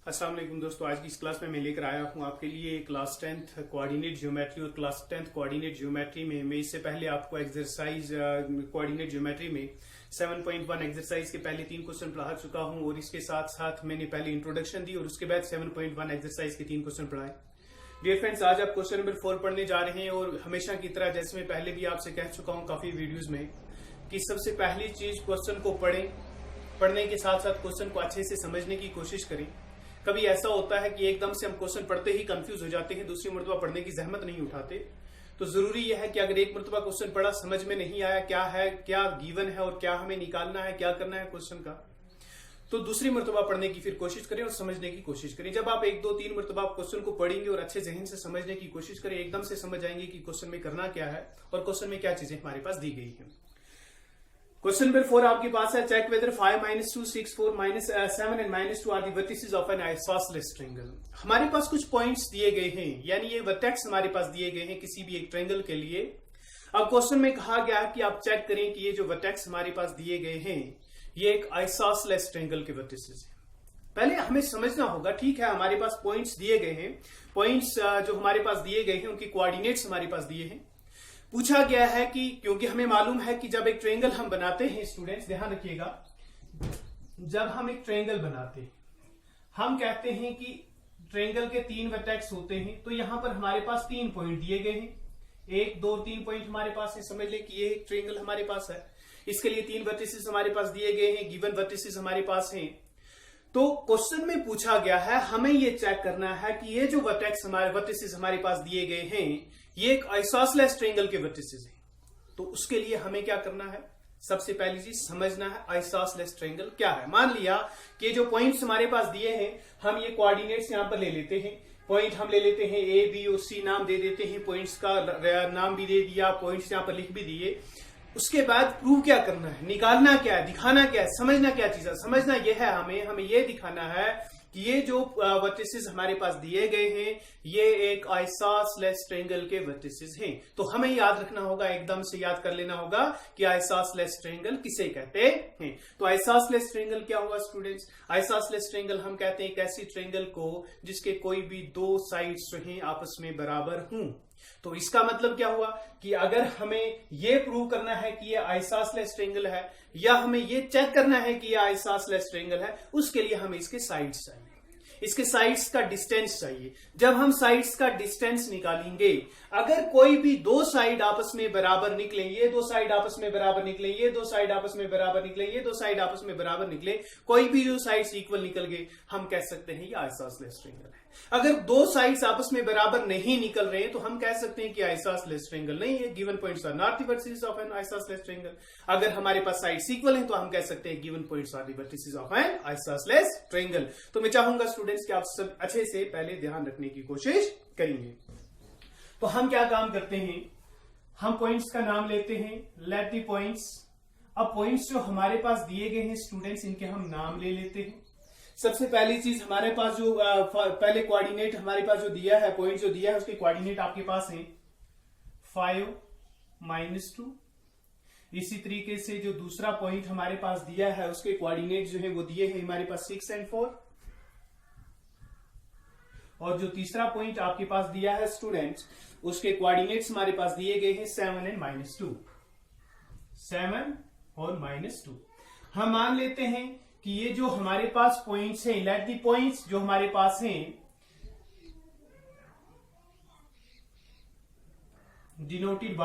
अस्सलाम वालेकुम दोस्तों, आज की इस क्लास में मैं लेकर आया हूं आपके लिए क्लास 10th कोऑर्डिनेट ज्योमेट्री। और क्लास 10th कोऑर्डिनेट ज्योमेट्री में मैं इससे पहले आपको एक्सरसाइज कोऑर्डिनेट ज्योमेट्री में 7.1 एक्सरसाइज के पहले 3 क्वेश्चन पढ़ा चुका हूं और इसके साथ साथ मैंने पहले इंट्रोडक्शन दी और उसके बाद 7.1 एक्सरसाइज के 3 क्वेश्चन पढ़ाए। डियर फ्रेंड्स, आज आप क्वेश्चन नंबर 4 पढ़ने जा रहे हैं और हमेशा की तरह जैसे मैं पहले भी आपसे कह चुका हूं काफी वीडियोज में कि सबसे पहली चीज क्वेश्चन को पढ़ने के साथ साथ क्वेश्चन को अच्छे से समझने की कोशिश करें। कभी ऐसा होता है कि एकदम से हम क्वेश्चन पढ़ते ही कंफ्यूज हो जाते हैं, दूसरी मरतबा पढ़ने की जहमत नहीं उठाते। तो जरूरी यह है कि अगर एक मरतबा क्वेश्चन पढ़ा, समझ में नहीं आया क्या है, क्या गिवन है और क्या हमें निकालना है, क्या करना है क्वेश्चन का, तो दूसरी मरतबा पढ़ने की फिर कोशिश करें और समझने की कोशिश करें। जब आप 1, 2, 3 मरतबा क्वेश्चन को पढ़ेंगे और अच्छे जहन से समझने की कोशिश करें, एकदम से समझ आएंगे कि क्वेश्चन में करना क्या है और क्वेश्चन में क्या चीजें हमारे पास दी गई है। क्वेश्चन नंबर 4 आपके पास है, check whether 5, -2, 6, 4, -7 and -2 are the vertices of an isosceles triangle. हमारे पास कुछ पॉइंट्स दिए गए हैं, यानी ये वर्टेक्स हमारे पास दिए गए हैं किसी भी एक ट्रायंगल के लिए। अब क्वेश्चन में कहा गया कि आप चेक करें कि ये जो वर्टेक्स हमारे पास दिए गए हैं ये एक आइसोसेलेस ट्रायंगल के वर्टिसेस हैं। पहले हमें समझना होगा, ठीक है, हमारे पास पॉइंट्स दिए गए हैं, पॉइंट्स जो हमारे पास दिए गए हैं उनकी कोऑर्डिनेट्स हमारे पास दिए हैं। पूछा गया है कि क्योंकि हमें मालूम है कि जब एक ट्रायंगल हम बनाते हैं, स्टूडेंट्स ध्यान रखिएगा, जब हम एक ट्रायंगल बनाते हैं हम कहते हैं कि ट्रायंगल के 3 वर्टेक्स होते हैं। तो यहां पर हमारे पास 3 पॉइंट दिए गए हैं, 1, 2, 3 पॉइंट हमारे पास है। समझ ले कि ये एक ट्रायंगल हमारे पास है, इसके लिए 3 वर्टिसेस हमारे पास दिए गए हैं, गिवन वर्टिसेस हमारे पास हैं। तो क्वेश्चन में पूछा गया है, हमें ये चेक करना है कि ये जो वर्टिसेस हमारे पास दिए गए हैं ये एक आइसोसेलेस ट्रायंगल के वर्टिसेस हैं। तो उसके लिए हमें क्या करना है, सबसे पहली चीज समझना है आइसोसेलेस ट्रायंगल क्या है। मान लिया कि जो पॉइंट्स हमारे पास दिए हैं, हम ये कोऑर्डिनेट्स यहां पर ले लेते हैं। पॉइंट हम ले लेते हैं A, B और C, नाम दे देते हैं, पॉइंट्स का नाम भी दे दिया, पॉइंट्स यहां पर लिख भी दिए। उसके बाद प्रूव क्या करना है, निकालना क्या है, दिखाना क्या है, समझना क्या चीज है। समझना यह है, हमें ये दिखाना है कि ये जो वर्टिसेस हमारे पास दिए गए हैं ये एक आइसोसेलेस ट्रायंगल के वर्टिसेस हैं। तो हमें याद रखना होगा, एकदम से याद कर लेना होगा कि आइसोसेलेस ट्रायंगल किसे कहते हैं। तो आइसोसेलेस ट्रायंगल क्या होगा स्टूडेंट्स? आइसोसेलेस ट्रायंगल हम कहते हैं एक ऐसी ट्रायंगल को जिसके कोई भी 2 साइड्स जो हैं आपस में बराबर हों। तो इसका मतलब क्या हुआ कि अगर हमें ये प्रूव करना है कि ये आइसोसेलेस ट्रायंगल है या हमें ये चेक करना है कि ये आइसोसेलेस ट्रायंगल है, उसके लिए हमें इसके साइड्स चाहिए, इसके साइड्स का डिस्टेंस चाहिए। जब हम साइड्स का डिस्टेंस निकालेंगे, अगर कोई भी 2 साइड आपस में बराबर निकले, ये 2 साइड आपस में बराबर निकले, ये 2 साइड आपस में बराबर निकले, ये 2 साइड आपस में बराबर निकले, कोई भी 2 साइड्स इक्वल निकल गए, हम कह सकते हैं ये आइसोसेलेस ट्रायंगल है। अगर 2 साइड्स आपस में बराबर नहीं निकल रहे तो हम कह सकते हैं कि आइसोसेलेस ट्रायंगल नहीं है। Given points are not the vertices of an isosceles triangle. अगर हमारे पास साइड्स इक्वल हैं तो हम कह सकते हैं given points are the vertices of an isosceles triangle. तो मैं चाहूंगा स्टूडेंट्स कि आप सब अच्छे से पहले ध्यान रखने की कोशिश करेंगे। तो हम क्या काम करते हैं, हम पॉइंट्स का नाम लेते हैं, लेट द पॉइंट्स। अब पॉइंट्स जो हमारे पास दिए गए हैं स्टूडेंट्स, इनके हम नाम ले लेते हैं। सबसे पहली चीज हमारे पास जो पहले कोऑर्डिनेट हमारे पास जो दिया है, पॉइंट जो दिया है उसके कोऑर्डिनेट आपके पास हैं 5, -2। इसी तरीके से जो दूसरा पॉइंट हमारे पास दिया है उसके कोऑर्डिनेट जो है वो दिए हैं हमारे पास 6 और 4। और जो तीसरा पॉइंट आपके पास दिया है स्टूडेंट्स, उसके कोऑर्डिनेट्स हमारे पास दिए गए हैं 7 और -2। 7 और -2। हम मान लेते हैं कि ये जो हमारे पास पॉइंट्स हैं, लेट दी पॉइंट्स जो हमारे पास हैं डिनोटेड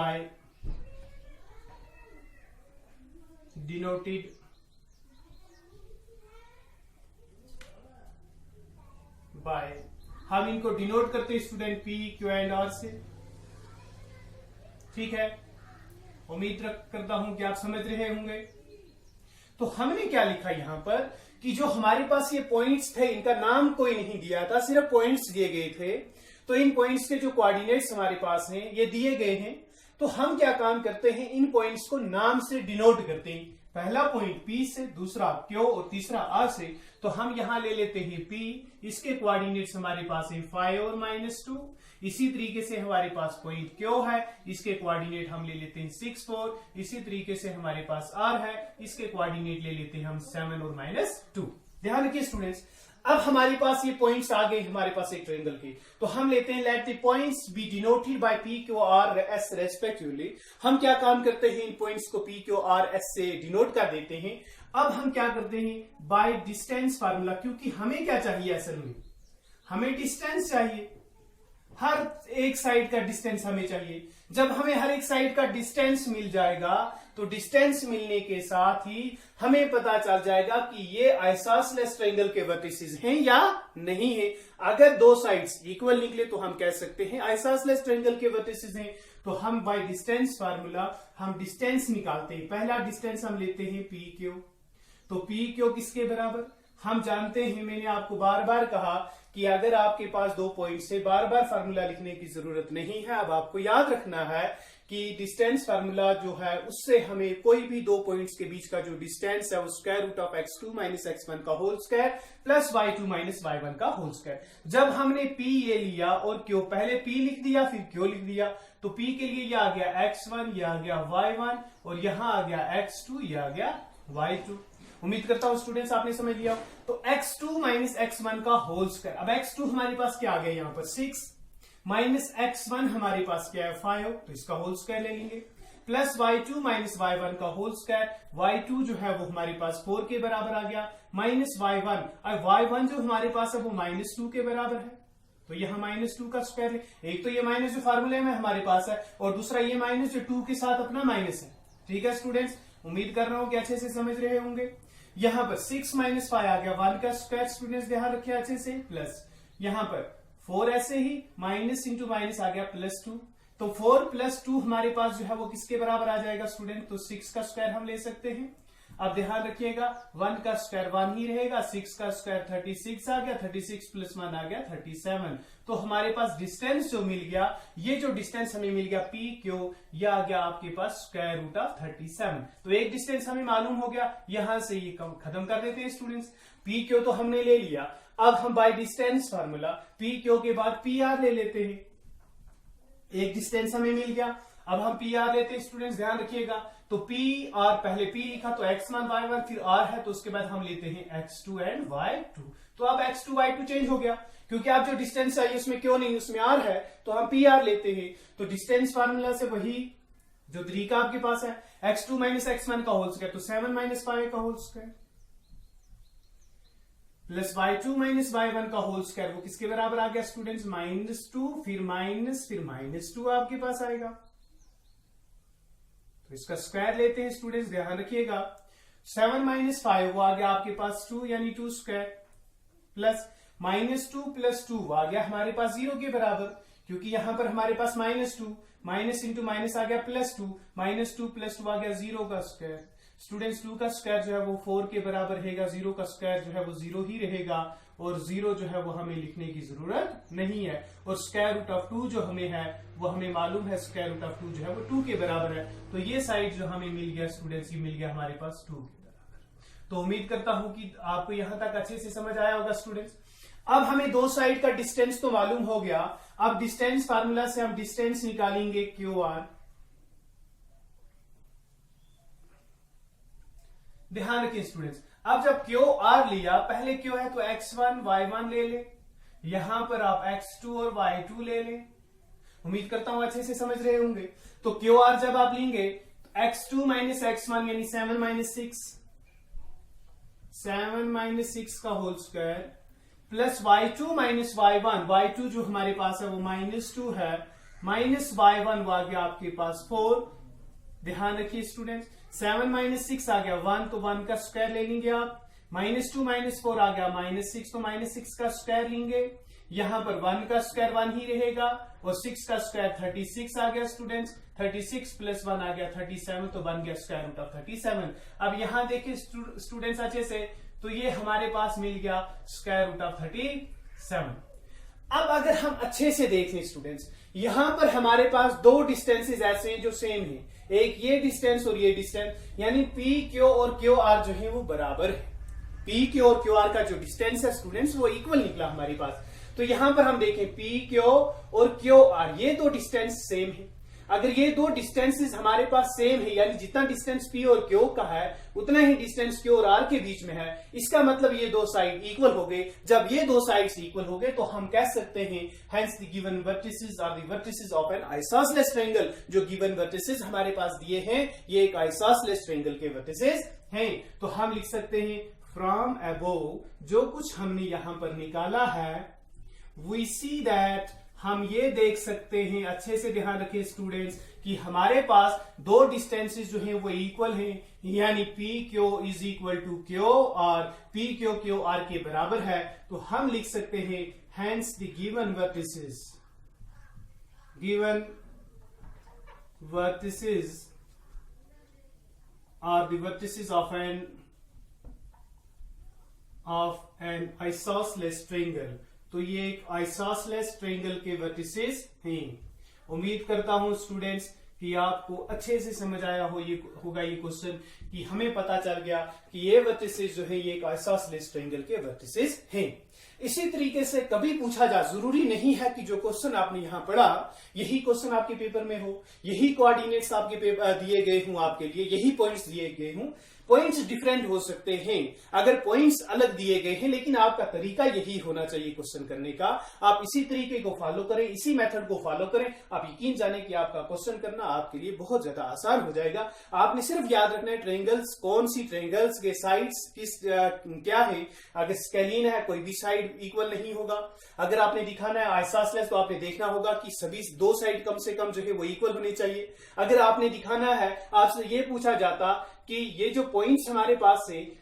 बाय हम इनको डिनोट करते हैं student P, Q and R से। ठीक है, उम्मीद करता हूं कि आप समझ रहे होंगे। तो हमने क्या लिखा यहां पर कि जो हमारे पास ये पॉइंट्स थे इनका नाम कोई नहीं दिया था, सिर्फ पॉइंट्स दिए गए थे। तो इन पॉइंट्स के जो कोऑर्डिनेट्स हमारे पास हैं ये दिए गए हैं। तो हम क्या काम करते हैं, इन पॉइंट्स को नाम से डिनोट करते हैं। पहला पॉइंट P से, दूसरा Q और तीसरा R से। तो हम यहां ले लेते हैं P, इसके कोऑर्डिनेट्स हमारे पास है 5 और -2। इसी तरीके से हमारे पास पॉइंट Q है, इसके कोऑर्डिनेट हम ले लेते हैं 6, 4। इसी तरीके से हमारे पास R है, इसके कोऑर्डिनेट ले लेते हैं हम 7 और -2। ध्यान रखिए स्टूडेंट्स, अब हमारे पास ये पॉइंट्स आ गए हमारे पास एक ट्रायंगल के, तो हम लेते हैं let the points B denoted by P Q R S respectively. हम क्या काम करते हैं, इन पॉइंट्स को पी क्यू आर एस से डिनोट कर देते हैं। अब हम क्या करते हैं बाय डिस्टेंस फार्मूला, क्योंकि हमें क्या चाहिए असल में, हमें डिस्टेंस चाहिए, हर एक साइड का डिस्टेंस हमें चाहिए। जब हमें हर एक साइड का डिस्टेंस मिल जाएगा तो डिस्टेंस मिलने के साथ ही हमें पता चल जाएगा कि ये आइसोसेलेस ट्रायंगल के वर्टिसेस हैं या नहीं है। अगर दो साइड्स इक्वल निकले तो हम कह सकते हैं आइसोसेलेस ट्रायंगल के वर्टिसेस हैं। तो हम बाय डिस्टेंस फार्मूला हम डिस्टेंस निकालते हैं। पहला डिस्टेंस हम लेते हैं पी क्यू, तो पी क्यू किसके बराबर हम जानते हैं, मैंने आपको बार बार कहा कि अगर आपके पास दो पॉइंट से बार बार फार्मूला लिखने की जरूरत नहीं है। अब आपको याद रखना है कि डिस्टेंस फार्मूला जो है उससे हमें कोई भी दो पॉइंट्स के बीच का जो डिस्टेंस है वो square root of x2 minus x1 का whole square plus y2 minus y1 का होल स्क्वायर। जब हमने p ये लिया और q, पहले p लिख दिया फिर q लिख दिया, तो p के लिए ये आ गया x1, ये आ गया y1 और यहां आ गया x2, ये आ गया y2। उम्मीद करता हूं स्टूडेंट्स आपने समझ लिया। तो x2 माइनस x1 का होल स्क्वायर, अब x2 हमारे पास क्या आ गया यहाँ पर 6 माइनस x1 हमारे पास क्या है 5, तो इसका होल स्क्वायर ले लेंगे, प्लस y2 माइनस y1 का होल स्क्वायर, y2 जो है वो हमारे पास 4 के बराबर आ गया, माइनस y1, और y1 जो हमारे पास है वो -2 के बराबर है, तो यहां -2 का स्क्वायर है। एक तो ये माइनस जो फार्मूले में हमारे पास है और दूसरा ये माइनस जो 2 के साथ अपना माइनस है। ठीक है स्टूडेंट्स, उम्मीद कर रहा हूं कि अच्छे से समझ रहे होंगे। यहां पर 6 माइनस 5 आ गया 1 का स्क्वायर, स्टूडेंट्स ध्यान रखिए अच्छे से, प्लस यहां पर 4 ऐसे ही माइनस इंटू माइनस आ गया +2, तो 4 + 2 हमारे पास जो है वो किसके बराबर आ जाएगा स्टूडेंट, तो 6 का स्क्वायर हम ले सकते हैं। अब ध्यान रखिएगा 1 का स्क्वायर 1 ही रहेगा, 6 का स्क्वायर 36 आ गया, 36 + 1 आ गया 37। तो हमारे पास डिस्टेंस जो मिल गया, ये जो डिस्टेंस हमें मिल गया पी क्यू, ये आ गया आपके पास स्क्वायर रूट ऑफ 37। तो एक डिस्टेंस हमें मालूम हो गया, यहां से ये खत्म कर देते हैं स्टूडेंट्स। पी क्यू तो हमने ले लिया, अब हम by distance formula P Q के बाद पी आर ले लेते हैं। एक डिस्टेंस हमें मिल गया, अब हम पी आर लेते हैं स्टूडेंट्स ध्यान रखिएगा। तो पी आर, पहले पी लिखा तो x1 y1 फिर आर है, तो उसके बाद हम लेते हैं x2 एंड y2। तो अब x2 y2 चेंज हो गया, क्योंकि आप जो डिस्टेंस चाहिए उसमें क्यों नहीं, उसमें आर है, तो हम पी आर लेते हैं। तो डिस्टेंस फार्मूला से वही जो तरीका आपके पास है, x2 माइनस x1 का होल स्क्वायर, तो 7 माइनस 5 का whole square plus y2 minus y1 का होल स्क्वायर, वो किसके बराबर आ गया स्टूडेंट्स, -2 फिर -2 आपके पास आएगा। तो इसका स्क्वायर लेते हैं स्टूडेंट्स ध्यान रखिएगा, 7 माइनस 5 वो आ गया आपके पास 2 यानी 2 स्क्वायर, प्लस -2 + 2 आ गया हमारे पास 0 के बराबर, क्योंकि यहां पर हमारे पास -2 माइनस इंटू माइनस आ गया +2, -2 + 2 आ गया 0 का स्क्वायर। स्टूडेंट्स 2 का स्क्वायर जो है वो 4 के बराबर रहेगा, 0 का स्क्वायर जो है वो 0 ही रहेगा, और 0 जो है वो हमें लिखने की जरूरत नहीं है। और स्क्वायर रूट ऑफ 2 जो हमें है वो हमें मालूम है, स्क्वायर रूट ऑफ 2 जो है वो 2 के बराबर है। तो ये साइड जो हमें मिल गया स्टूडेंट्स, ये मिल गया हमारे पास 2 के बराबर। तो उम्मीद करता हूं कि आपको यहां तक अच्छे से समझ आया होगा स्टूडेंट्स। अब हमें दो साइड का डिस्टेंस तो मालूम हो गया, अब डिस्टेंस फार्मूला से हम डिस्टेंस निकालेंगे क्यू आर। ध्यान रखिए स्टूडेंट्स, अब जब क्यू आर लिया, पहले क्यू है तो x1 y1 ले ले, यहां पर आप x2 और y2 ले ले। उम्मीद करता हूं अच्छे से समझ रहे होंगे। तो क्यू आर जब आप लेंगे तो x2 माइनस x1 यानी 7 माइनस 6 का whole square plus y2 minus y1, y2 जो हमारे पास है वो -2 है, माइनस y1 वो आ गया आपके पास 4। ध्यान रखिए स्टूडेंट्स, 7 माइनस 6 आ गया 1, तो 1 का स्क्वायर ले लेंगे आप, -2 माइनस 4 आ गया -6, तो -6 का स्क्वायर लेंगे। यहां पर 1 का स्क्वायर 1 ही रहेगा, और 6 का स्क्वायर 36 आ गया स्टूडेंट्स, 36 + 1 आ गया 37, तो बन गया स्क्वायर रूट ऑफ 37। अब यहां देखिए स्टूडेंट्स अच्छे से, तो ये हमारे पास मिल गया स्क्वायर रूट ऑफ 37। अब अगर हम अच्छे से देख लें स्टूडेंट्स, यहां पर हमारे पास दो डिस्टेंसेस ऐसे हैं जो सेम है, एक ये डिस्टेंस और ये डिस्टेंस, यानी पी क्यू और क्यू आर जो है वो बराबर है। पी क्यू और क्यू आर का जो डिस्टेंस है स्टूडेंट्स वो इक्वल निकला हमारे पास। तो यहां पर हम देखें पी क्यू और क्यू आर, ये दो डिस्टेंस सेम है। अगर ये दो डिस्टेंसेस हमारे पास सेम है, यानी जितना डिस्टेंस पी और क्यू का है उतना ही डिस्टेंस क्यू और आर के बीच में है, इसका मतलब ये दो साइड इक्वल हो गए। जब ये दो साइड्स इक्वल हो गए तो हम कह सकते हैं hence the given vertices are the vertices of an isosceles triangle. जो गिवन वर्टिसेस हमारे पास दिए हैं ये एक आइसोसेलेस ट्रायंगल के वर्टिसेस हैं। तो हम लिख सकते हैं फ्रॉम अबोव जो कुछ हमने यहां पर निकाला है, वी सी दैट, हम ये देख सकते हैं, अच्छे से ध्यान रखें स्टूडेंट्स, कि हमारे पास दो डिस्टेंसेस जो हैं वो इक्वल हैं, यानी P Q is equal to Q और पी क्यू क्यू आर के बराबर है। तो हम लिख सकते हैं hence the given vertices are the vertices of an isosceles triangle. तो ये एक आइसोसेलेस ट्रायंगल के वर्टिसेस हैं। उम्मीद करता हूं स्टूडेंट्स कि आपको अच्छे से समझ आया होगा ये क्वेश्चन, कि हमें पता चल गया कि ये वर्टिसेस जो है ये एक आइसोसेलेस ट्रायंगल के वर्टिसेस हैं। इसी तरीके से कभी पूछा जा, जरूरी नहीं है कि जो क्वेश्चन आपने यहां पढ़ा यही क्वेश्चन आपके पेपर में हो, यही कोऑर्डिनेट्स आपके पेपर दिए गए हों आपके लिए, यही पॉइंट्स दिए गए हों। पॉइंट्स डिफरेंट हो सकते हैं, अगर पॉइंट्स अलग दिए गए हैं, लेकिन आपका तरीका यही होना चाहिए क्वेश्चन करने का। आप इसी तरीके को फॉलो करें, इसी मेथड को फॉलो करें, आप यकीन जाने कि आपका क्वेश्चन करना आपके लिए बहुत ज्यादा आसान हो जाएगा। आपने सिर्फ याद रखना है ट्रायंगल्स, कौन सी ट्रायंगल्स के साइड्स क्या है। अगर स्केलीन है कोई भी साइड इक्वल नहीं होगा। अगर आपने दिखाना है आइसोसेलेस तो आपने देखना होगा कि सभी दो साइड कम से कम जो है वो इक्वल होनी चाहिए। अगर आपने दिखाना है, आपसे ये पूछा जाता कि ये जो पॉइंट्स हमारे पास है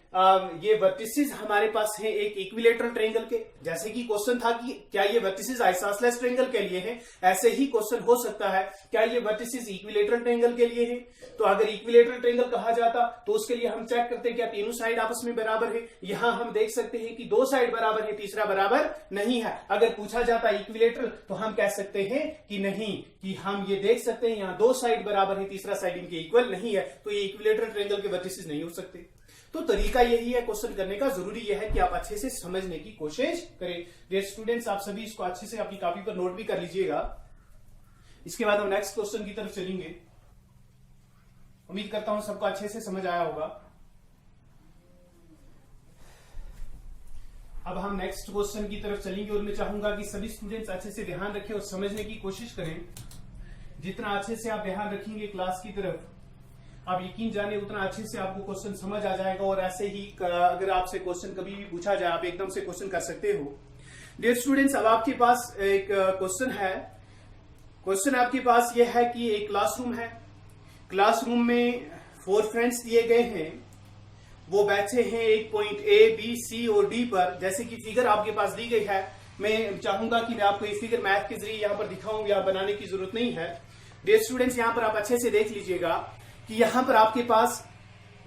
ये वर्टिसेस हमारे पास है एक इक्विलेटरल ट्रायंगल के, जैसे कि क्वेश्चन था कि क्या ये वर्टिसेस आइसोसेलेस ट्रायंगल के लिए हैं, ऐसे ही क्वेश्चन हो सकता है क्या ये वर्टिसेस इक्विलेटरल ट्रायंगल के लिए हैं। तो अगर इक्विलेटरल ट्रायंगल कहा जाता तो उसके लिए हम चेक करते हैं क्या तीनों साइड आपस में बराबर है। यहां हम देख सकते हैं कि दो साइड बराबर है, तीसरा बराबर नहीं है। अगर पूछा जाता इक्विलेटरल तो हम कह सकते हैं कि नहीं, कि हम ये देख सकते हैं यहां दो साइड बराबर है, तीसरा साइड इनके इक्वल नहीं है, तो ये इक्विलेटरल ट्रायंगल के वर्टिसेस नहीं हो सकते। तो तरीका यही है क्वेश्चन करने का। जरूरी यह है कि आप अच्छे से समझने की कोशिश करें। डियर स्टूडेंट्स, आप सभी इसको अच्छे से अपनी कॉपी पर नोट भी कर लीजिएगा। इसके बाद हम नेक्स्ट क्वेश्चन की तरफ चलेंगे। उम्मीद करता हूं सबको अच्छे से समझ आया होगा। अब हम नेक्स्ट क्वेश्चन की तरफ चलेंगे और मैं चाहूंगा कि सभी स्टूडेंट्स अच्छे से ध्यान रखें और समझने की कोशिश करें। जितना अच्छे से आप ध्यान रखेंगे क्लास की तरफ, आप यकीन जाने उतना अच्छे से आपको क्वेश्चन समझ आ जाएगा। और ऐसे ही अगर आपसे क्वेश्चन कभी भी पूछा जाए आप एकदम से क्वेश्चन कर सकते हो। डियर स्टूडेंट्स, अब आपके पास एक क्वेश्चन है। क्वेश्चन आपके पास यह है कि एक क्लासरूम है, क्लासरूम में 4 फ्रेंड्स दिए गए हैं, वो बैठे हैं एक पॉइंट ए बी सी और डी पर, जैसे कि फिगर आपके पास दी गई है। मैं चाहूंगा कि मैं आपको ये फिगर मैथ के जरिए यहाँ पर दिखाऊं, या बनाने की जरूरत नहीं है। डियर स्टूडेंट्स, यहाँ पर आप अच्छे से देख लीजिएगा कि यहां पर आपके पास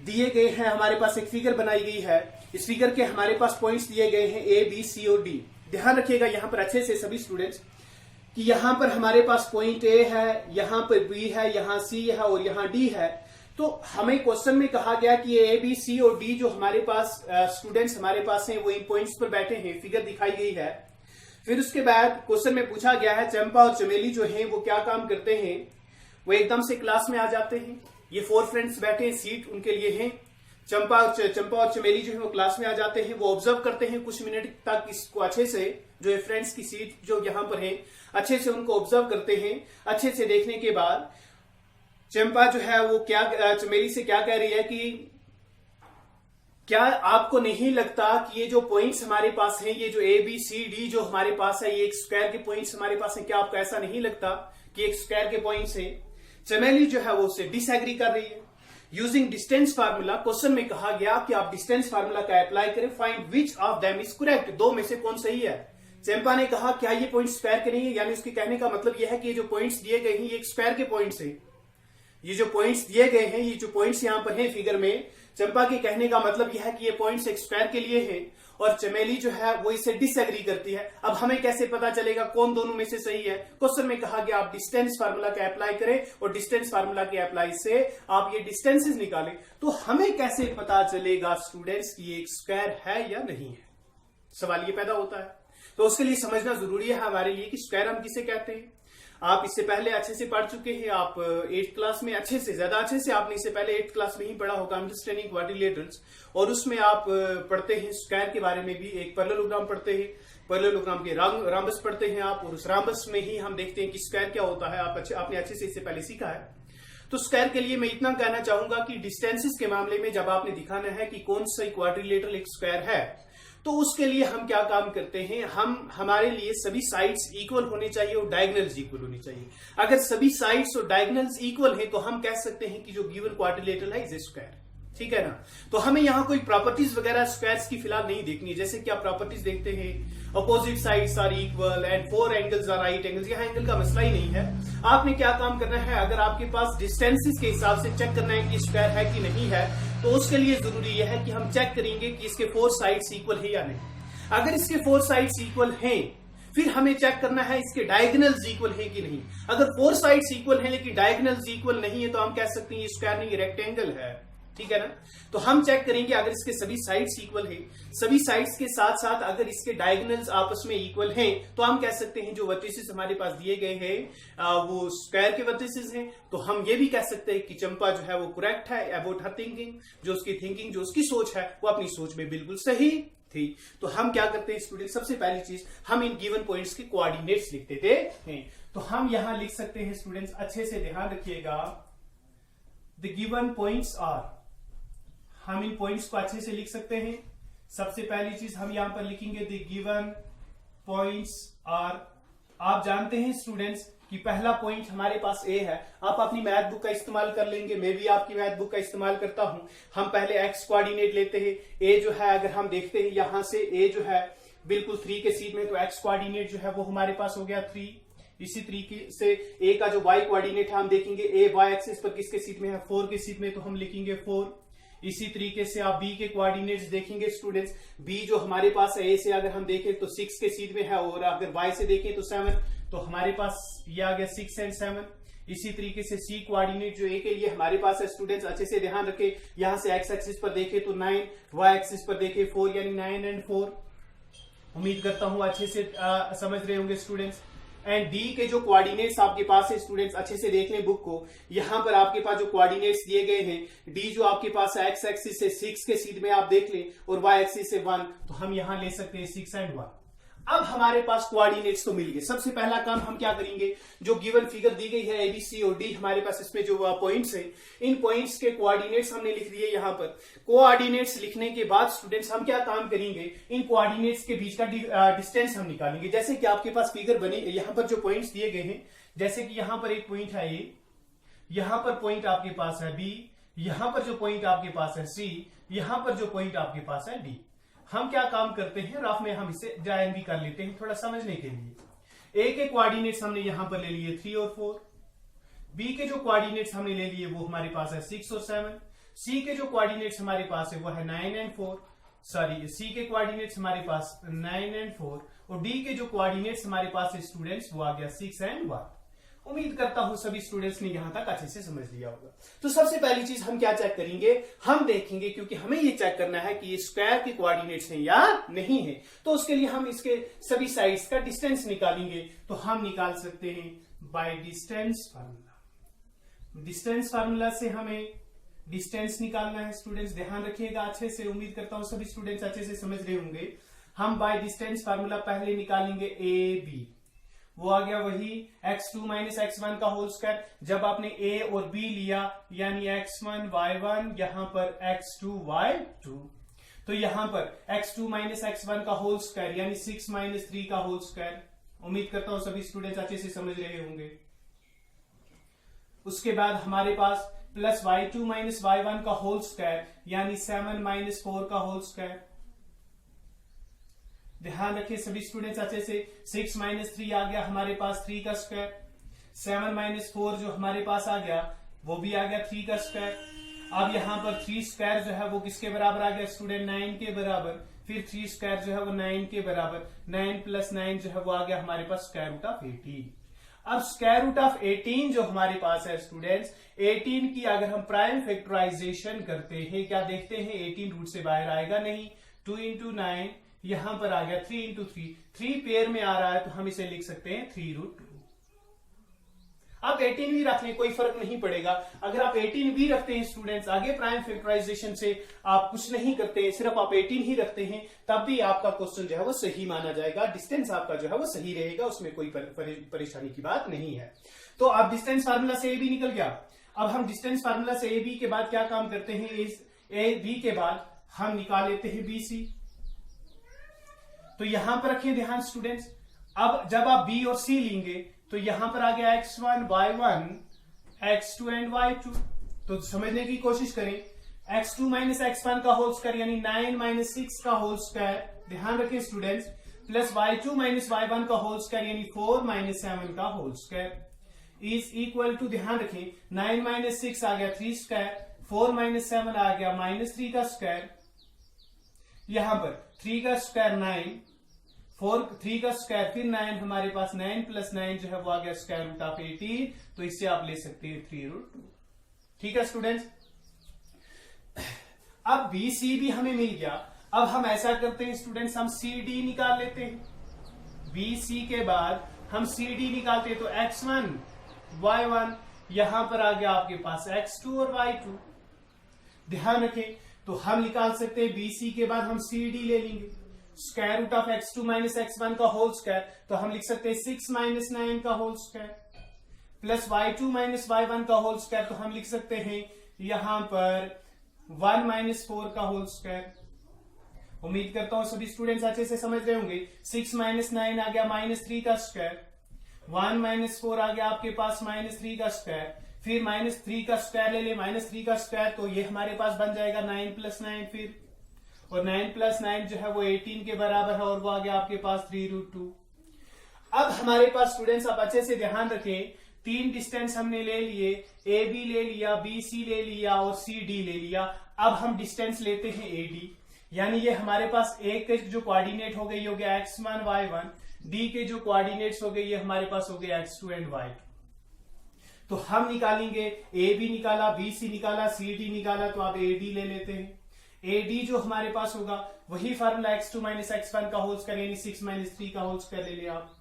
दिए गए हैं, हमारे पास एक फिगर बनाई गई है। इस फिगर के हमारे पास पॉइंट्स दिए गए हैं ए बी सी और डी। ध्यान रखिएगा यहां पर अच्छे से सभी स्टूडेंट्स कि यहां पर हमारे पास पॉइंट ए है, यहां पर बी है, यहां सी है और यहां डी है। तो हमें क्वेश्चन में कहा गया कि ए बी सी और डी जो हमारे पास स्टूडेंट्स हमारे पास हैं वो इन पॉइंट्स पर बैठे हैं, फिगर दिखाई गई है। फिर उसके बाद क्वेश्चन में पूछा गया है चंपा और चमेली जो हैं वो क्या काम करते हैं। वो एकदम से क्लास में आ जाते हैं। ये 4 फ्रेंड्स बैठे हैं, सीट उनके लिए है। चंपा और चमेली जो है वो क्लास में आ जाते हैं। वो ऑब्जर्व करते हैं कुछ मिनट तक इसको अच्छे से, जो फ्रेंड्स की सीट जो यहाँ पर है अच्छे से उनको ऑब्जर्व करते हैं। अच्छे से देखने के बाद चंपा जो है वो क्या चमेली से क्या कह रही है कि क्या आपको नहीं लगता कि ये जो पॉइंट्स हमारे पास हैं, ये जो ए बी सी डी जो हमारे पास है, ये एक स्क्वायर के पॉइंट्स हमारे पास हैं, क्या आपको ऐसा नहीं लगता कि एक स्क्वायर के पॉइंट्स हैं। चमेली जो है वो उससे डिसएग्री कर रही है। यूजिंग डिस्टेंस फार्मूला, क्वेश्चन में कहा गया कि आप डिस्टेंस फार्मूला का अप्लाई करें, find which of them is correct, दो में से कौन सही है। चंपा ने कहा क्या ये पॉइंट स्क्वायर के नहीं है, यानी उसके कहने का मतलब यह है कि ये जो पॉइंट्स दिए गए हैं ये एक स्क्वायर के पॉइंट्स हैं। ये जो पॉइंट्स दिए गए हैं, ये जो पॉइंट्स यहां पर हैं फिगर में, चंपा के कहने का मतलब यह है कि ये पॉइंट्स एक स्क्वायर के लिए हैं। और चमेली जो है वो इससे डिसएग्री करती है। अब हमें कैसे पता चलेगा कौन दोनों में से सही है। क्वेश्चन में कहा गया आप डिस्टेंस फार्मूला का अप्लाई करें और डिस्टेंस फार्मूला के अप्लाई से आप ये डिस्टेंसेस निकालें। तो हमें कैसे पता चलेगा स्टूडेंट्स कि ये एक स्क्वायर है या नहीं है, सवाल ये पैदा होता है। तो उसके लिए समझना जरूरी है हमारे लिए कि स्क्वायर हम किसे कहते हैं। आप इससे पहले अच्छे से पढ़ चुके हैं, आप 8th क्लास में ज्यादा अच्छे से आपने इससे पहले 8th क्लास में ही पढ़ा होगा, अंडरस्टैंडिंग क्वाड्रिलेटरल्स, और उसमें आप पढ़ते हैं स्क्वायर के बारे में भी, एक पैरेललोग्राम पढ़ते हैं, पैरेललोग्राम के राम्बस पढ़ते हैं आप, और उस राम्बस में ही हम देखते हैं कि स्क्वायर क्या होता है, आपने अच्छे से इससे पहले सीखा है। तो स्क्वायर के लिए मैं इतना कहना चाहूंगा कि डिस्टेंसेस के मामले में जब आपने दिखाना है कि कौन सा क्वाड्रिलेटरल एक स्क्वायर है, तो उसके लिए हम क्या काम करते हैं, हमारे लिए सभी साइड्स इक्वल होने चाहिए और डायगोनल्स इक्वल होने चाहिए। अगर सभी साइड्स और डायगोनल्स इक्वल हैं तो हम कह सकते हैं कि जो गिवन क्वाड्रिलेटरल है इज ए स्क्वायर, ठीक है ना। तो हमें यहाँ कोई प्रॉपर्टीज वगैरह स्क्वायर्स की फिलहाल नहीं देखनी है, जैसे कि आप प्रॉपर्टीज देखते हैं opposite sides are equal and 4 angles are right angles, यहाँ एंगल का मसला ही नहीं है। आपने क्या काम करना है, अगर आपके पास डिस्टेंसेस के हिसाब से चेक करना है कि स्क्वायर है कि नहीं है, तो उसके लिए जरूरी यह है कि हम चेक करेंगे कि इसके 4 साइड्स इक्वल है या नहीं। अगर इसके 4 साइड्स इक्वल हैं, फिर हमें चेक करना है इसके डायगोनल्स इक्वल है कि नहीं। अगर 4 साइड्स इक्वल है लेकिन डायगोनल्स इक्वल नहीं है तो हम कह सकते हैं ये स्क्वायर नहीं, रेक्टेंगल है, ठीक है ना। तो हम चेक करेंगे अगर इसके सभी साइड्स इक्वल है, सभी साइड्स के साथ साथ अगर इसके डायगोनल्स आपस में इक्वल हैं, तो हम कह सकते हैं जो वर्टिसेस हमारे पास दिए गए हैं वो स्क्वायर के वर्टिसेस हैं। तो हम ये भी कह सकते हैं कि चंपा जो है वो करेक्ट है अबाउट हर थिंकिंग, जो उसकी थिंकिंग, जो उसकी सोच है वो अपनी सोच में बिल्कुल सही थी। तो हम क्या करते हैं स्टूडेंट, सबसे पहली चीज हम इन गिवन पॉइंट्स के कोऑर्डिनेट्स लिख देते हैं। तो हम यहां लिख सकते हैं स्टूडेंट्स, अच्छे से ध्यान रखिएगा, द गिवन पॉइंट्स आर, हम इन पॉइंट्स को अच्छे से लिख सकते हैं। सबसे पहली चीज हम यहां पर लिखेंगे द गिवन पॉइंट्स आर। आप जानते हैं स्टूडेंट्स कि पहला पॉइंट हमारे पास ए है। आप अपनी मैथ बुक का इस्तेमाल कर लेंगे, मैं भी आपकी मैथ बुक का इस्तेमाल करता हूं। हम पहले एक्स कोऑर्डिनेट लेते हैं। ए जो है अगर हम देखते हैं यहां से ए जो है बिल्कुल 3 के सीध में, तो एक्स कोऑर्डिनेट जो है वो हमारे पास हो गया 3। इसी तरीके से ए का जो वाई कोऑर्डिनेट है हम देखेंगे, ए वाई एक्सिस पर किसके सीध में है, 4 के सीध में, तो हम लिखेंगे 4। इसी तरीके से आप बी के कोऑर्डिनेट्स देखेंगे स्टूडेंट्स, बी जो हमारे पास है ए से अगर हम देखें तो 6 के सीध में है, और अगर वाई से देखें तो 7, तो हमारे पास ये आ गया 6 एंड 7। इसी तरीके से सी कोऑर्डिनेट जो ए के लिए हमारे पास है स्टूडेंट्स, अच्छे से ध्यान रखें, यहां से एक्स एक्सिस पर देखें तो 9, वाई एक्सिस पर देखें 4, यानी 9 एंड 4। उम्मीद करता हूं अच्छे से समझ रहे होंगे स्टूडेंट्स। एंड डी के जो कोऑर्डिनेट्स आपके पास है स्टूडेंट्स, अच्छे से देख लें बुक को, यहां पर आपके पास जो कोऑर्डिनेट्स दिए गए हैं, डी जो आपके पास है एक्स एक्सिस से 6 के सीध में आप देख लें, और वाई एक्सिस से 1, तो हम यहां ले सकते हैं 6 एंड 1। अब हमारे पास कोऑर्डिनेट्स तो मिल गए। सबसे पहला काम हम क्या करेंगे, जो गिवन फिगर दी गई है ए बी सी और डी, हमारे पास इसमें जो पॉइंट्स हैं, इन पॉइंट्स के कोऑर्डिनेट्स हमने लिख दिए। यहां पर कोऑर्डिनेट्स लिखने के बाद स्टूडेंट्स हम क्या काम करेंगे, इन कोऑर्डिनेट्स के बीच का डिस्टेंस हम निकालेंगे। जैसे कि आपके पास फिगर बनी, यहां पर जो पॉइंट्स दिए गए हैं, जैसे कि यहां पर एक पॉइंट है ए, यहां पर पॉइंट आपके पास है बी, यहां पर जो पॉइंट आपके पास है सी, यहां पर जो पॉइंट आपके पास है डी। हम क्या काम करते हैं, रफ में हम इसे ड्राइंग भी कर लेते हैं थोड़ा समझने के लिए। ए के कोऑर्डिनेट्स हमने यहां पर ले लिए 3 और 4, बी के जो कोऑर्डिनेट्स हमने ले लिए वो हमारे पास है 6 और 7, सी के जो कोऑर्डिनेट्स हमारे पास है वो है 9 एंड 4, सॉरी सी के कोऑर्डिनेट्स हमारे पास 9 एंड 4, और डी के जो कोऑर्डिनेट्स हमारे पास है स्टूडेंट्स वो आ गया 6 एंड 1। उम्मीद करता हूं सभी स्टूडेंट्स ने यहां तक अच्छे से समझ लिया होगा। तो सबसे पहली चीज हम क्या चेक करेंगे, हम देखेंगे, क्योंकि हमें ये चेक करना है कि ये स्क्वायर के कोऑर्डिनेट्स हैं या नहीं है, तो उसके लिए हम इसके सभी साइड्स का डिस्टेंस निकालेंगे। तो हम निकाल सकते हैं by distance formula. Distance formula से हमें डिस्टेंस निकालना है स्टूडेंट्स, ध्यान रखिएगा अच्छे से। उम्मीद करता हूं सभी स्टूडेंट्स अच्छे से समझ रहे होंगे। हम बाय डिस्टेंस फार्मूला पहले निकालेंगे ए बी, वो आ गया वही x2 माइनस x1 का होल स्क्वायर। जब आपने a और b लिया यानी x1 y1, यहां पर x2 y2, तो यहां पर x2 माइनस x1 का होल स्क्वायर यानी 6 माइनस 3 का होल स्क्वायर। उम्मीद करता हूं सभी स्टूडेंट्स अच्छे से समझ रहे होंगे। उसके बाद हमारे पास प्लस y2 माइनस y1 का होल स्क्वायर यानी 7 माइनस 4 का होल स्क्वायर। ध्यान रखिए सभी स्टूडेंट्स अच्छे से, 6 माइनस 3 आ गया हमारे पास 3 का स्क्वायर, 7 माइनस 4 जो हमारे पास आ गया वो भी आ गया 3 का स्क्वायर। अब यहाँ पर 3 स्क्वायर जो है वो किसके बराबर आ गया स्टूडेंट, 9 के बराबर। फिर 3 स्क्वायर जो है वो 9 के बराबर, 9 प्लस 9 जो है वो आ गया हमारे पास स्क्वायर रूट ऑफ 18। अब स्क्वायर रूट ऑफ 18 जो हमारे पास है स्टूडेंट्स, 18 की अगर हम प्राइम फैक्टराइजेशन करते हैं, क्या देखते हैं 18 रूट से बाहर आएगा नहीं, 2 इंटू 9 यहां पर आ गया 3 इंटू 3, 3 पेयर में आ रहा है तो हम इसे लिख सकते हैं 3 रूट 2। आप 18 भी रख लें, कोई फर्क नहीं पड़ेगा। अगर आप 18 भी रखते हैं स्टूडेंट्स, आगे प्राइम फैक्टराइजेशन से आप कुछ नहीं करते, सिर्फ आप 18 ही रखते हैं, तब भी आपका क्वेश्चन जो है वो सही माना जाएगा, डिस्टेंस आपका जो है वो सही रहेगा, उसमें कोई परेशानी की बात नहीं है। तो अब डिस्टेंस फार्मूला से ए बी निकल गया। अब हम डिस्टेंस फार्मूला से ए बी के बाद क्या काम करते हैं, इस ए बी के बाद हम निकाल लेते हैं बी सी। तो यहां पर रखें ध्यान स्टूडेंट्स, अब जब आप बी और सी लेंगे तो यहां पर आ गया x1 y1 x2 and y2। तो समझने की कोशिश करें, x2 माइनस x1 का होल स्क्वायर यानी 9 माइनस 6 का होल स्क्वायर, ध्यान रखें students, plus y2 minus y1 का होल स्क्वायर यानी 4 माइनस 7 का whole square is equal to, ध्यान रखें, 9 माइनस 6 आ गया 3 स्क्वायर, 4 माइनस 7 आ गया माइनस 3 का स्क्वायर, यहां पर 3 का स्क्वायर 9, 3 का स्क्वायर फिर 9, हमारे पास 9 प्लस 9 जो है वो आ गया स्क्वायर रूट ऑफ 18। तो इससे आप ले सकते हैं 3√2। ठीक है स्टूडेंट्स, अब बी सी भी हमें मिल गया। अब हम ऐसा करते हैं स्टूडेंट्स, हम सी डी निकाल लेते हैं। बी सी के बाद हम सी डी निकालते हैं, तो x1 y1 यहां पर आ गया आपके पास x2 और y2। ध्यान रखें, तो हम निकाल सकते हैं बी सी के बाद हम सी डी ले लेंगे, square root of x2 minus x1 का होल स्क्वायर, तो हम लिख सकते हैं 6 माइनस 9 का whole square, plus y2 minus y1 का होल स्क्वायर, तो हम लिख सकते हैं यहां पर 1 माइनस 4 का होल स्क्वायर। उम्मीद करता हूं सभी स्टूडेंट्स अच्छे से समझ रहे होंगे। 6 माइनस 9 आ गया माइनस 3 का स्क्वायर, 1 माइनस 4 आ गया आपके पास माइनस 3 का स्क्वायर, फिर माइनस 3 का स्क्वायर ले ले, माइनस 3 का स्क्वायर, तो ये हमारे पास बन जाएगा 9 प्लस 9 फिर, और 9 प्लस 9 जो है वो 18 के बराबर है, और वो आ गया आपके पास 3√2। अब हमारे पास स्टूडेंट्स आप अच्छे से ध्यान रखें, 3 डिस्टेंस हमने ले लिए, ए बी ले लिया, बी सी ले लिया और सी डी ले लिया। अब हम डिस्टेंस लेते हैं ए डी, यानी ये हमारे पास ए के जो कोऑर्डिनेट हो गए ये हो गया x1 y1, डी के जो कोऑर्डिनेट्स हो गए ये हमारे पास हो गए x2 एंड y2। तो हम निकालेंगे, ए बी निकाला, बी सी निकाला, सी डी निकाला, तो आप ए डी ले लेते हैं। ए डी जो हमारे पास होगा वही फार्मूला x2 माइनस x1 का होल स्क्वायर यानी 6 माइनस 3 का होल स्क्वायर ले लिया आप,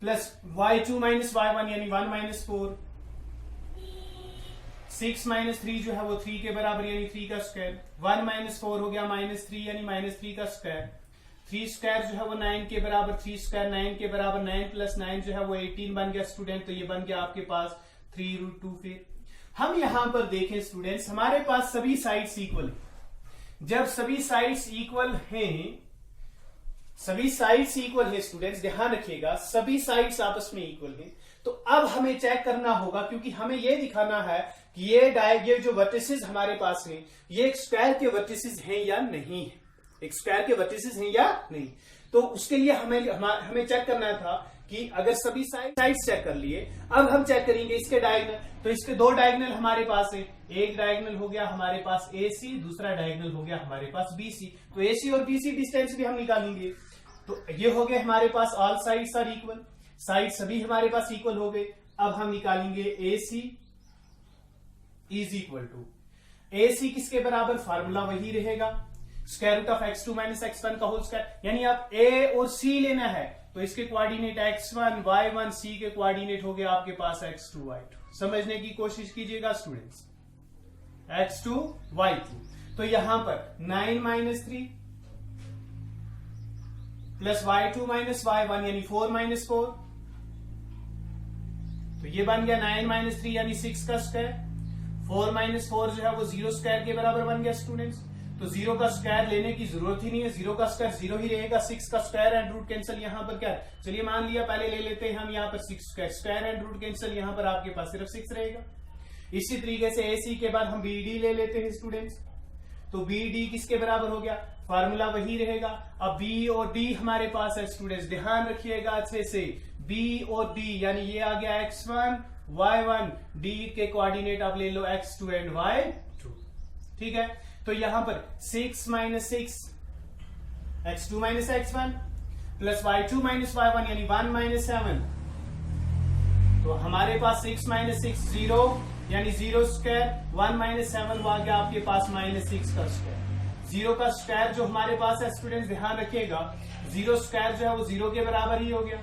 प्लस y2 माइनस y1 यानी 1 माइनस 4, 6 माइनस 3 जो है वो 3 के बराबर यानी 3 का स्क्वायर, 1 माइनस 4 हो गया माइनस 3 यानी माइनस 3 का स्क्वायर, 3 स्क्वायर जो है वो 9 के बराबर, 3 स्क्वायर 9 के बराबर, 9 प्लस 9 जो है वो 18 बन गया स्टूडेंट। तो ये बन गया आपके पास 3√2। फिर हम यहां पर देखें स्टूडेंट्स, हमारे पास सभी साइड्स इक्वल हैं। जब सभी साइड्स इक्वल हैं, सभी साइड्स इक्वल है स्टूडेंट्स, ध्यान रखिएगा, सभी साइड्स आपस में इक्वल हैं, तो अब हमें चेक करना होगा, क्योंकि हमें यह दिखाना है कि ये जो वर्टिसेस हमारे पास हैं ये एक स्क्वायर के वर्टिसेस हैं या नहीं है, एक स्क्वायर के वर्टिसेस हैं या नहीं। तो उसके लिए हमें चेक करना था कि अगर सभी साइड्स चेक कर लिए, अब हम चेक करेंगे इसके डायगोनल। तो इसके 2 डायगोनल हमारे पास है, एक डायगोनल हो गया हमारे पास AC, दूसरा डायगोनल हो गया हमारे पास BC। तो AC और BC डिस्टेंस भी हम निकालेंगे। तो ये हो गए हमारे पास all sides are equal, side सभी हमारे पास इक्वल हो गए। अब हम निकालेंगे AC is equal to, AC किसके बराबर, फार्मूला वही रहेगा, square root of x2 minus x1 का होल स्क्वायर, यानी आप A और C लेना है, तो इसके कोऑर्डिनेट x1 y1, C के कोऑर्डिनेट हो गए आपके पास x2 y2। समझने की कोशिश कीजिएगा स्टूडेंट्स, x2 y2। तो यहां पर 9 minus 3 plus y2 minus y1 यानी 4 माइनस 4, तो ये बन गया 9 माइनस 3 यानी 6 का स्क्वायर, 4 माइनस 4 जो है वो 0 स्क्वायर के बराबर बन गया स्टूडेंट्स। तो 0 का स्क्वायर लेने की जरूरत ही नहीं है, 0 का स्क्वायर 0 ही रहेगा, 6 का स्क्वायर एंड रूट कैंसिल, यहाँ पर क्या है, चलिए मान लिया पहले ले लेते हैं हम यहाँ पर 6 square, square and root cancel, यहाँ पर आपके पास सिर्फ 6 रहेगा। इसी तरीके से AC के बाद हम BD ले लेते हैं स्टूडेंट्स, तो BD किसके बराबर हो गया, फार्मूला वही रहेगा। अब B और D हमारे पास है स्टूडेंट्स, ध्यान रखिएगा अच्छे से, B और D यानी ये आ गया x1 y1, D के कोऑर्डिनेट आप ले लो x2 एंड y2, ठीक है। तो यहां पर 6 minus 6 x2 minus x1 plus y2 minus y1 यानी 1 माइनस 7, तो हमारे पास 6 माइनस 6 0 यानी 0 स्क्वायर, 1 माइनस 7 वो आ गया आपके पास माइनस 6 का स्क्वायर। 0 का स्क्वायर जो हमारे पास है स्टूडेंट्स, ध्यान रखिएगा, 0 स्क्वायर जो है वो 0 के बराबर ही हो गया,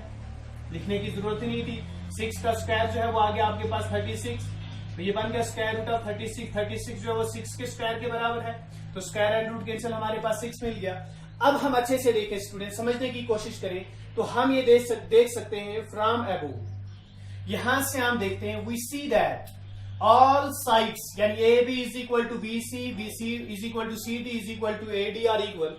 लिखने की जरूरत ही नहीं थी। 6 का स्क्वायर जो है वो आ गया आपके पास 36, तो ये बन गया स्क्वायर रूट ऑफ 36। 36 जो है वो 6 के स्क्वायर के बराबर है, तो स्क्वायर एंड रूट कैंसिल, हमारे पास 6 मिल गया। अब हम अच्छे से देखें स्टूडेंट, समझने की कोशिश करें, तो हम ये देख सकते हैं फ्रॉम अबोव, यहां से हम देखते हैं we see that all sides यानी A B is equal to B C is equal to C D is equal to A D are equal,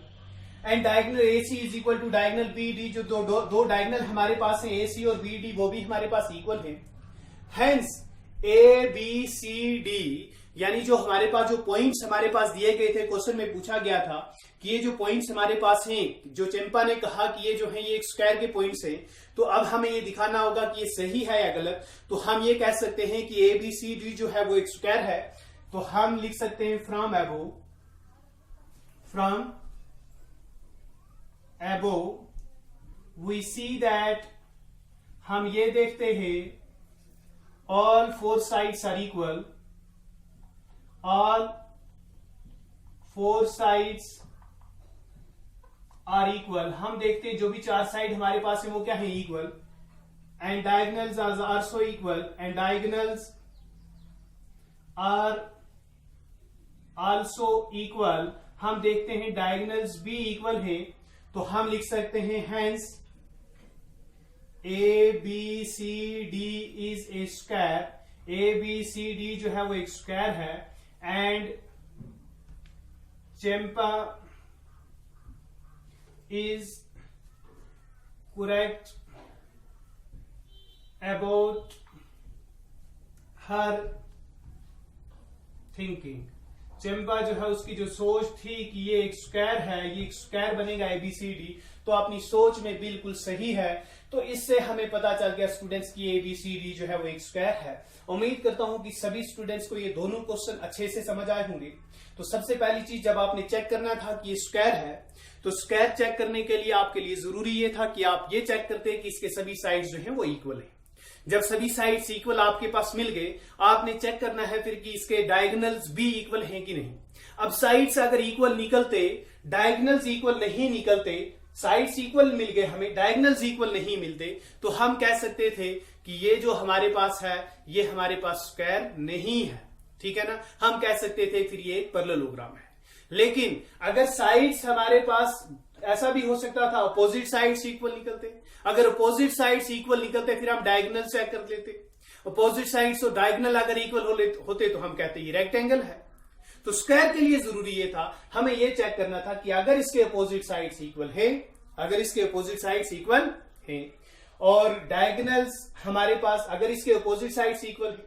and diagonal A C is equal to diagonal B D, जो दो diagonal हमारे पास है ए सी और B D वो भी हमारे पास equal है। Hence A B C D यानी जो हमारे पास जो पॉइंट्स हमारे पास दिए गए थे, क्वेश्चन में पूछा गया था कि ये जो पॉइंट्स हमारे पास हैं, जो चंपा ने कहा कि ये जो है ये एक स्क्वायर के पॉइंट्स हैं, तो अब हमें ये दिखाना होगा कि ये सही है या गलत। तो हम ये कह सकते हैं कि ए बी सी डी जो है वो एक स्क्वायर है, तो हम लिख सकते हैं from above we see that, हम ये देखते हैं all 4 sides are equal, all 4 sides are equal, हम देखते हैं जो भी 4 साइड हमारे पास है वो क्या है, equal, and diagonals are also equal, and diagonals are also equal, हम देखते हैं डायगोनल्स भी इक्वल है, तो हम लिख सकते हैं hence A B C D is a square, A B C D जो है वो एक स्क्वायर है, and Champa is correct about her thinking, Champa जो है उसकी जो सोच थी कि ये एक स्क्वायर है, ये एक स्क्वायर बनेगा एबीसीडी, तो अपनी सोच में बिल्कुल सही है। तो इससे हमें पता चल गया स्टूडेंट्स की एबीसीडी जो है वो एक स्क्वायर है। उम्मीद करता हूं कि सभी स्टूडेंट्स को ये दोनों क्वेश्चन अच्छे से समझ आए होंगे। तो सबसे पहली चीज, जब आपने चेक करना था कि ये स्क्वायर है, तो स्क्वायर चेक करने के लिए आपके लिए जरूरी ये था कि आप ये चेक करते हैं कि इसके सभी साइड्स जो है वो इक्वल है। जब सभी साइड्स इक्वल आपके पास मिल गए, आपने चेक करना है फिर कि इसके डायगोनल्स भी इक्वल हैं कि नहीं। अब साइड्स अगर इक्वल निकलते, डायगोनल्स इक्वल नहीं निकलते, साइड्स इक्वल मिल गए हमें, डायगोनल्स इक्वल नहीं मिलते, तो हम कह सकते थे कि ये जो हमारे पास है ये हमारे पास स्क्वायर नहीं है, ठीक है ना। हम कह सकते थे फिर ये एक पैरेललोग्राम है। लेकिन अगर साइड्स हमारे पास, ऐसा भी हो सकता था अपोजिट साइड्स इक्वल निकलते, अगर अपोजिट साइड्स इक्वल निकलते फिर हम डायगोनल चेक कर लेते, अपोजिट साइड्स और डायगोनल अगर इक्वल होते तो हम कहते ये रेक्टेंगल है। तो स्क्वायर के लिए जरूरी ये था, हमें ये चेक करना था कि अगर इसके अपोजिट साइड्स इक्वल है, अगर इसके अपोजिट साइड्स इक्वल है और डायगोनल्स हमारे पास, अगर इसके अपोजिट साइड्स इक्वल है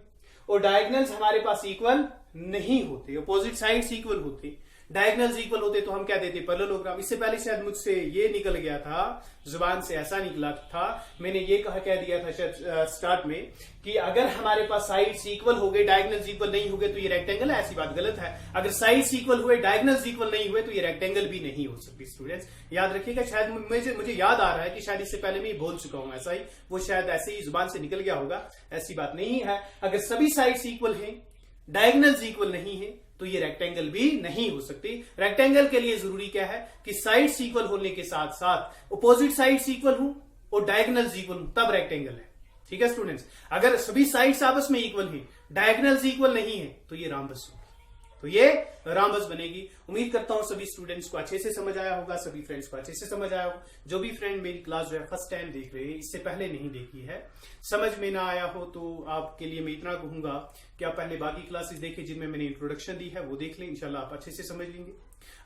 और डायगोनल्स हमारे पास इक्वल नहीं होते, अपोजिट साइड्स इक्वल होते, डायगोनल्स इक्वल होते, तो हम क्या देते, पैरेललोग्राम। इससे पहले शायद मुझसे ये निकल गया था, जुबान से ऐसा निकला था, मैंने ये कह दिया था शायद स्टार्ट में कि अगर हमारे पास साइड्स इक्वल हो गए, डायगोनल्स इक्वल नहीं हो गए तो ये रेक्टेंगल है। ऐसी बात गलत है। अगर साइड्स इक्वल हुए, डायगोनल्स इक्वल नहीं हुए तो ये रेक्टेंगल भी नहीं हो सकती। स्टूडेंट्स याद रखिएगा, शायद मुझे याद आ रहा है कि शायद इससे पहले मैं बोल चुका हूं ऐसा ही, वो शायद ऐसे ही जुबान से निकल गया होगा। ऐसी बात नहीं है। अगर सभी साइड्स इक्वल है, डायगोनल्स इक्वल नहीं है, तो ये रेक्टेंगल भी नहीं हो सकती। रेक्टेंगल के लिए जरूरी क्या है कि साइड्स इक्वल होने के साथ साथ अपोजिट साइड्स इक्वल हो और डायगोनल्स इक्वल हो, तब रेक्टेंगल है। ठीक है स्टूडेंट्स, अगर सभी साइड्स आपस में इक्वल हैं, डायगोनल्स इक्वल नहीं है, तो ये राम्बस होगी, तो ये राम्बस बनेगी। उम्मीद करता हूं सभी स्टूडेंट्स को अच्छे से समझ आया होगा, सभी फ्रेंड्स को अच्छे से समझ आया होगा। जो भी फ्रेंड मेरी क्लास जो है फर्स्ट टाइम देख रहे हैं, इससे पहले नहीं देखी है, समझ में ना आया हो, तो आपके लिए मैं इतना कहूंगा कि आप पहले बाकी क्लासेस देखें जिनमें मैंने इंट्रोडक्शन दी है, वो देख लें, इंशाल्लाह आप अच्छे से समझ लेंगे।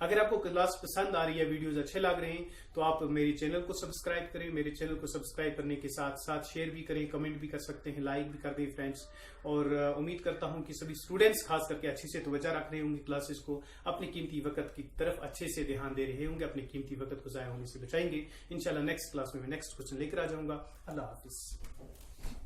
अगर आपको क्लास पसंद आ रही है, वीडियोस अच्छे लग रहे हैं, तो आप मेरे चैनल को सब्सक्राइब करें। मेरे चैनल को सब्सक्राइब करने के साथ साथ शेयर भी करें, कमेंट भी कर सकते हैं, लाइक भी कर दें फ्रेंड्स। और उम्मीद करता हूं कि सभी स्टूडेंट्स खास करके अच्छे से तवज्जो रख रहे होंगे क्लासेस को, अपने कीमती वक्त की तरफ अच्छे से ध्यान दे रहे होंगे, अपने कीमती वक्त को जाया होने से बचाएंगे। इंशाल्लाह नेक्स्ट क्लास में मैं नेक्स्ट क्वेश्चन लेकर आ जाऊंगा। अल्लाह हाफिज।